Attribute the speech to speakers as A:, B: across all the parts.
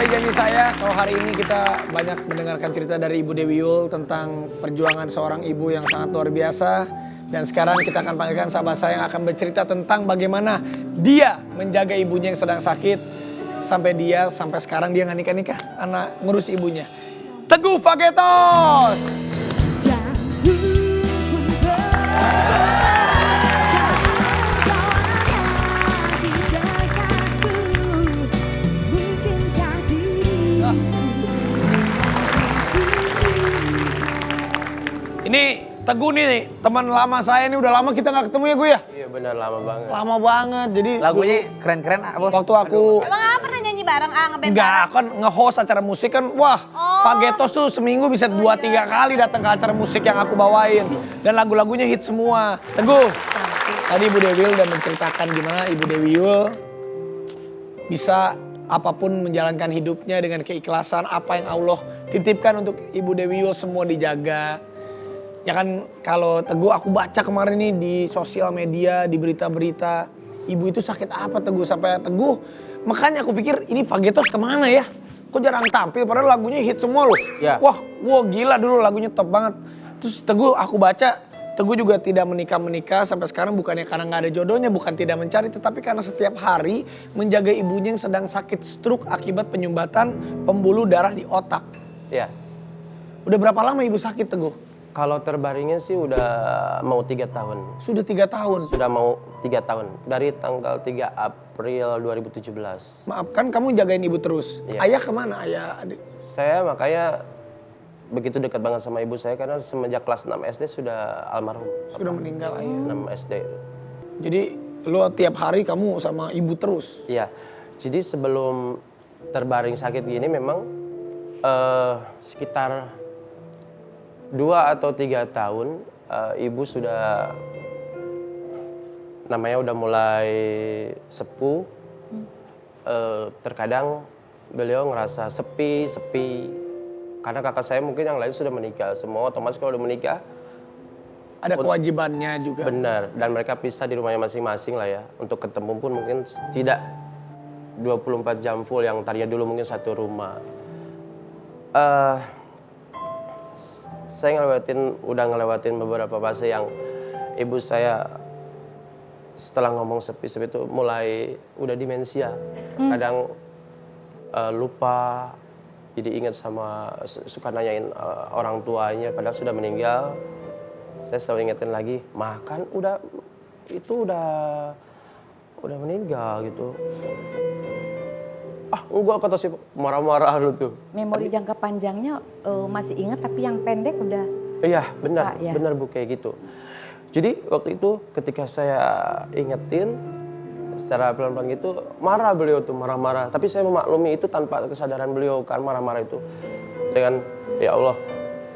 A: sesuai janji saya, kalau hari ini kita banyak mendengarkan cerita dari Ibu Dewi Yul tentang perjuangan seorang ibu yang sangat luar biasa. Dan sekarang kita akan panggilkan sahabat saya yang akan bercerita tentang bagaimana dia menjaga ibunya yang sedang sakit. Sampai sekarang dia nggak nikah-nikah, anak ngurus ibunya. Teguh Fagetos! Ini Teguh nih, teman lama saya nih, udah lama kita nggak ketemu ya gue ya?
B: Iya benar, lama banget.
A: Lama banget, jadi
C: Lagunya keren-keren, Bos.
A: waktu aku...
D: Emang pernah nyanyi bareng, ngeband
A: Enggak,
D: bareng?
A: kan nge-host acara musik kan, wah Fagetos tuh seminggu bisa 2-3 kali datang ke acara musik yang aku bawain. Dan lagu-lagunya hit semua. Teguh, tadi Ibu Dewi Yul udah menceritakan gimana Ibu Dewi Yul bisa apapun menjalankan hidupnya dengan keikhlasan, apa yang Allah titipkan untuk Ibu Dewi Yul semua dijaga. Ya kan kalau Teguh aku baca kemarin nih di sosial media, di berita-berita, ibu itu sakit apa Teguh sampai Teguh. Makanya aku pikir ini Fagetos kemana ya? Kok jarang tampil padahal lagunya hit semua loh.
C: Ya.
A: Wah gila dulu lagunya top banget. Terus Teguh aku baca, Teguh juga tidak menikah sampai sekarang bukannya karena nggak ada jodohnya, bukan tidak mencari, tetapi karena setiap hari menjaga ibunya yang sedang sakit stroke akibat penyumbatan pembuluh darah di otak.
B: Iya.
A: Udah berapa lama ibu sakit Teguh?
B: Kalau terbaringnya sih udah mau 3 tahun.
A: Sudah 3 tahun.
B: Sudah mau 3 tahun. Dari tanggal 3 April 2017.
A: Maaf kan kamu jagain ibu terus.
B: Iya.
A: Ayah kemana ayah adik?
B: Saya makanya begitu dekat banget sama ibu saya karena semenjak kelas 6 SD sudah almarhum.
A: Sudah meninggal ayah.
B: 6 SD.
A: Jadi lo tiap hari kamu sama ibu terus?
B: Iya. Jadi sebelum terbaring sakit gini memang sekitar 2 atau 3 tahun ibu sudah namanya udah mulai sepuh. Terkadang beliau ngerasa sepi karena kakak saya mungkin yang lain sudah menikah, semua otomatis kalau udah menikah
A: Ada kewajibannya juga.
B: benar, dan mereka pisah di rumahnya masing-masing lah ya. Untuk ketemu pun mungkin tidak 24 jam full yang tadinya dulu mungkin satu rumah. Saya udah ngelewatin beberapa fase yang ibu saya setelah ngomong sepi-sepi itu mulai udah demensia. Kadang lupa, jadi ingat sama, suka nanyain orang tuanya padahal sudah meninggal. Saya selalu ingetin lagi, makan udah meninggal gitu. Enggak, kata si marah-marah lu tuh.
E: Memori jangka panjangnya masih ingat tapi yang pendek udah.
B: Iya benar,
E: Pak, ya.
B: benar Bu kayak gitu. Jadi waktu itu ketika saya ingetin secara pelan-pelan gitu, marah beliau tuh, marah-marah. Tapi saya memaklumi itu tanpa kesadaran beliau kan marah-marah itu. Dengan ya Allah,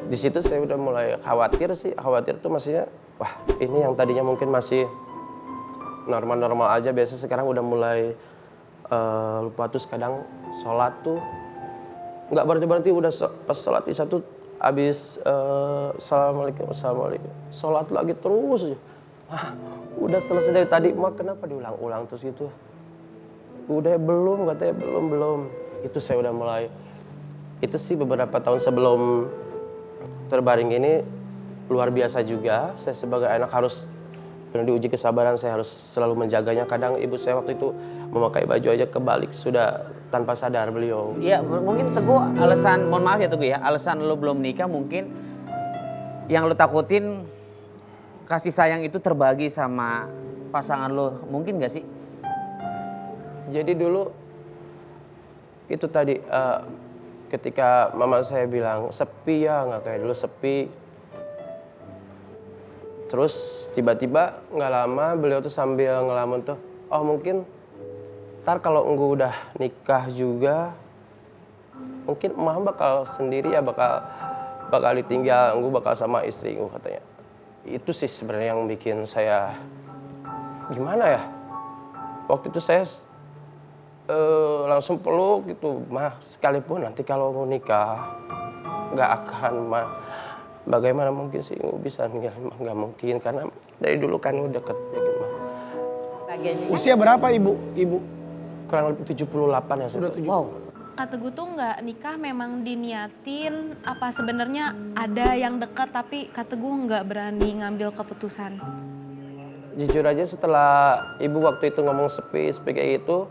B: di situ saya udah mulai khawatir sih. Khawatir tuh maksudnya, wah ini yang tadinya mungkin masih normal-normal aja, biasa sekarang udah mulai lupa. Terus kadang sholat tuh nggak berhenti udah pas sholat isya tuh habis assalamualaikum sholat lagi terus aja. Udah selesai dari tadi, mak kenapa diulang-ulang terus gitu? Udah belum, katanya belum. Itu saya udah mulai. Itu sih beberapa tahun sebelum terbaring ini luar biasa juga. Saya sebagai anak harus diuji kesabaran, saya harus selalu menjaganya. Kadang ibu saya waktu itu memakai baju aja kebalik, sudah tanpa sadar beliau.
C: Iya, mungkin Teguh alasan, mohon maaf ya Teguh ya, alasan lo belum nikah mungkin yang lo takutin kasih sayang itu terbagi sama pasangan lo, mungkin gak sih?
B: Jadi dulu itu tadi ketika mama saya bilang sepi ya, nggak kayak dulu sepi. Terus tiba-tiba nggak lama beliau tuh sambil ngelamun tuh, oh mungkin ntar kalau enggu udah nikah juga, mungkin emak bakal sendiri ya, bakal ditinggal, enggu bakal sama istri enggu katanya. Itu sih sebenarnya yang bikin saya gimana ya. Waktu itu saya langsung peluk gitu, mah sekalipun nanti kalau mau nikah nggak akan mah. Bagaimana mungkin sih Ibu bisa ninggalin mah, nggak mungkin karena dari dulu kan udah deket ya gitu mah.
A: Usia berapa ibu?
B: Kurang lebih 78 ya.
A: Sudah 7.
E: Wow.
D: Kak Teguh tuh nggak nikah memang diniatin, apa sebenarnya ada yang dekat tapi Kak Teguh nggak berani ngambil keputusan?
B: Jujur aja setelah ibu waktu itu ngomong sepi kayak gitu,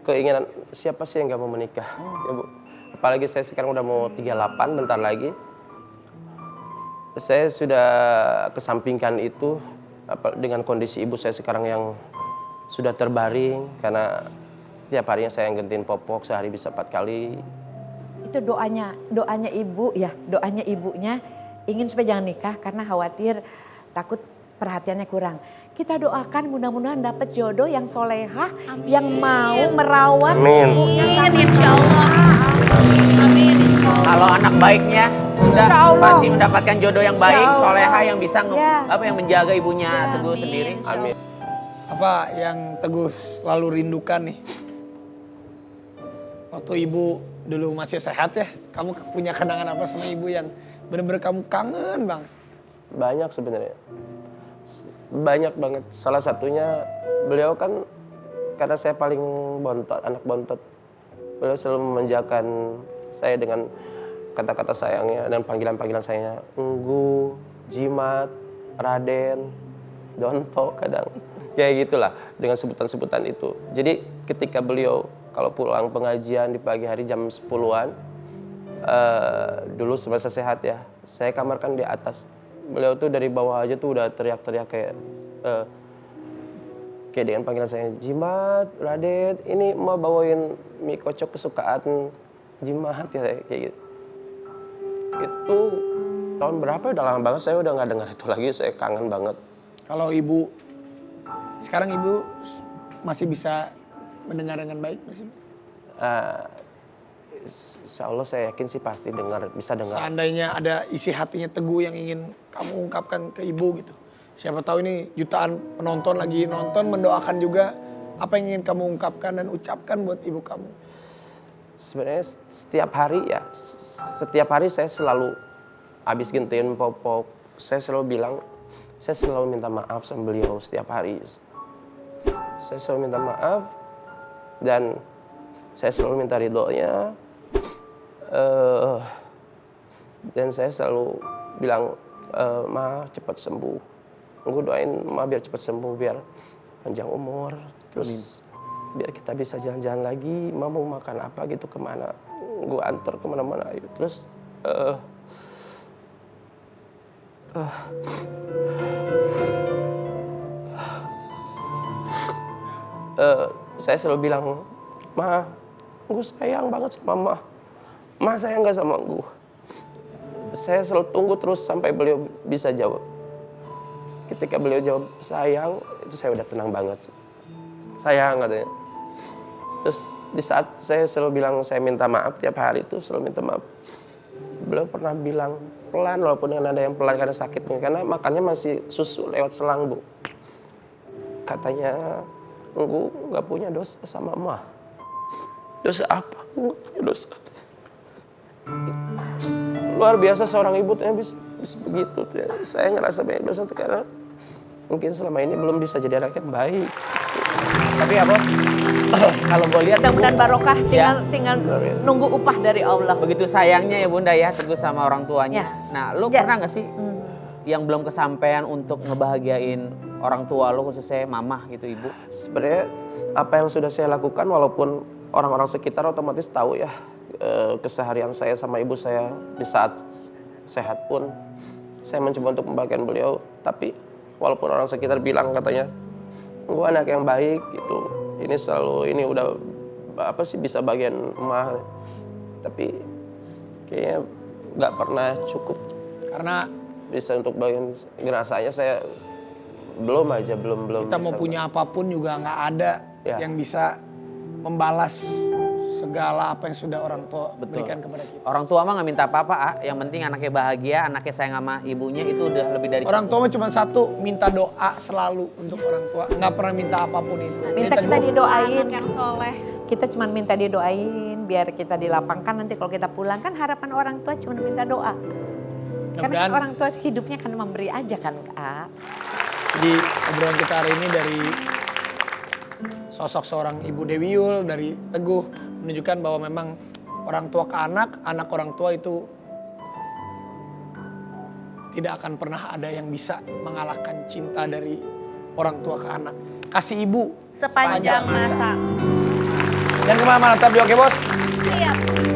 B: keinginan siapa sih yang gak mau menikah, ya Bu. Apalagi saya sekarang udah mau 38 bentar lagi. Saya sudah kesampingkan itu dengan kondisi ibu saya sekarang yang sudah terbaring karena tiap harinya saya gantiin popok sehari bisa 4 kali.
E: Itu doanya ibu ya, doanya ibunya ingin supaya jangan nikah karena khawatir takut perhatiannya kurang. Kita doakan mudah-mudahan dapat jodoh yang solehah, yang mau merawat ibunya.
D: Amin, insya Allah. Amin, insya Allah.
C: Kalau anak baiknya Bunda
E: Insya Allah.
C: pasti mendapatkan jodoh yang baik,
E: Insya Allah.
C: soleha yang bisa
E: Ya.
C: yang menjaga ibunya
E: Ya.
C: Teguh
D: Amin,
C: sendiri.
D: insya Allah.
B: Amin.
A: Apa yang Teguh selalu rindukan nih? Waktu ibu dulu masih sehat ya, kamu punya kenangan apa sama ibu yang bener-bener kamu kangen bang?
B: Banyak sebenarnya. Banyak banget. Salah satunya beliau kan karena saya paling bontot, anak bontot. Beliau selalu memanjakan saya dengan kata-kata sayangnya dan panggilan-panggilan sayangnya. Enggu, Jimat, Raden, Donto kadang. Kayak gitulah dengan sebutan-sebutan itu. Jadi ketika beliau kalau pulang pengajian di pagi hari jam 10-an, dulu semasa sehat ya, saya kamarkan di atas. Beliau tuh dari bawah aja tuh udah teriak-teriak kayak dengan panggilan saya, Jimat, Raden, ini mau bawain mie kocok kesukaan Jimat ya kayak gitu. Itu tahun berapa? Udah lama banget saya udah nggak dengar itu lagi, saya kangen banget.
A: Kalau ibu, sekarang ibu masih bisa mendengar dengan baik masih?
B: Insya Allah saya yakin sih pasti bisa dengar.
A: Seandainya ada isi hatinya Teguh yang ingin kamu ungkapkan ke ibu gitu. Siapa tahu ini jutaan penonton lagi nonton, mendoakan juga apa yang ingin kamu ungkapkan dan ucapkan buat ibu kamu.
B: Sebenarnya setiap hari saya selalu habis gentiin popok, saya selalu bilang, saya selalu minta maaf sama beliau setiap hari. Saya selalu minta maaf dan saya selalu minta ridhonya. Dan saya selalu bilang, Ma cepat sembuh. Gue doain Ma biar cepat sembuh, biar panjang umur. Terus biar kita bisa jalan-jalan lagi. Ma mau makan apa gitu kemana. Gue antar kemana-mana. Terus saya selalu bilang, Ma, gue sayang banget sama Ma. Ma sayang gak sama gue? Saya selalu tunggu terus sampai beliau bisa jawab. Ketika beliau jawab sayang, itu saya udah tenang banget. Sayang katanya. Terus di saat saya selalu bilang saya minta maaf tiap hari itu selalu minta maaf. Beliau pernah bilang pelan walaupun dengan ada yang pelan karena sakit. Karena makannya masih susu lewat selang, Bu. Katanya, gue gak punya dosa sama Ma. Dosa apa? Gue punya dosa. Luar biasa seorang ibu bisa begitu. Saya ngerasa banyak dosa karena mungkin selama ini belum bisa jadi anak yang baik.
C: Tapi apa? Kalau gue lihat
E: Mudah-mudahan barokah,
C: Ya.
E: tinggal nunggu upah dari Allah.
C: begitu sayangnya ya Bunda ya Teguh sama orang tuanya.
E: Ya.
C: Nah, lu
E: Ya.
C: pernah nggak sih yang belum kesampaian untuk ngebahagiain orang tua lu, khususnya mamah gitu, ibu?
B: Sebenarnya apa yang sudah saya lakukan walaupun orang-orang sekitar otomatis tahu ya keseharian saya sama ibu saya di saat sehat pun saya mencoba untuk membahagiakan beliau. Tapi walaupun orang sekitar bilang katanya gue anak yang baik gitu, ini udah apa sih bisa bagian emak, tapi kayaknya nggak pernah cukup
A: Karena
B: bisa untuk bagian ngerasanya saya belum
A: kita mau
B: bisa.
A: punya apapun juga nggak ada
B: Ya.
A: yang bisa membalas segala apa yang sudah orang tua berikan kepada kita.
C: Orang tua mah nggak minta apa-apa, ah. Yang penting anaknya bahagia, anaknya sayang sama ibunya, itu udah lebih dari
A: Orang tua mah cuma satu, minta doa selalu untuk orang tua. Nggak pernah minta apapun itu.
E: Minta kita
A: Teguh.
E: didoain.
D: Anak yang soleh.
E: Kita cuma minta didoain biar kita dilapangkan nanti kalau kita pulang kan harapan orang tua cuma minta doa. Karena
A: Mudah-mudahan
E: orang tua hidupnya kan memberi aja kan, Kak.
A: di obrolan kita hari ini dari sosok seorang Ibu Dewi Yul, dari Teguh, menunjukkan bahwa memang orang tua ke anak, anak orang tua itu tidak akan pernah ada yang bisa mengalahkan cinta dari orang tua ke anak. Kasih ibu
D: Sepanjang masa.
A: Dan kemana-mana, tetap di Oke Bos.
D: Siap.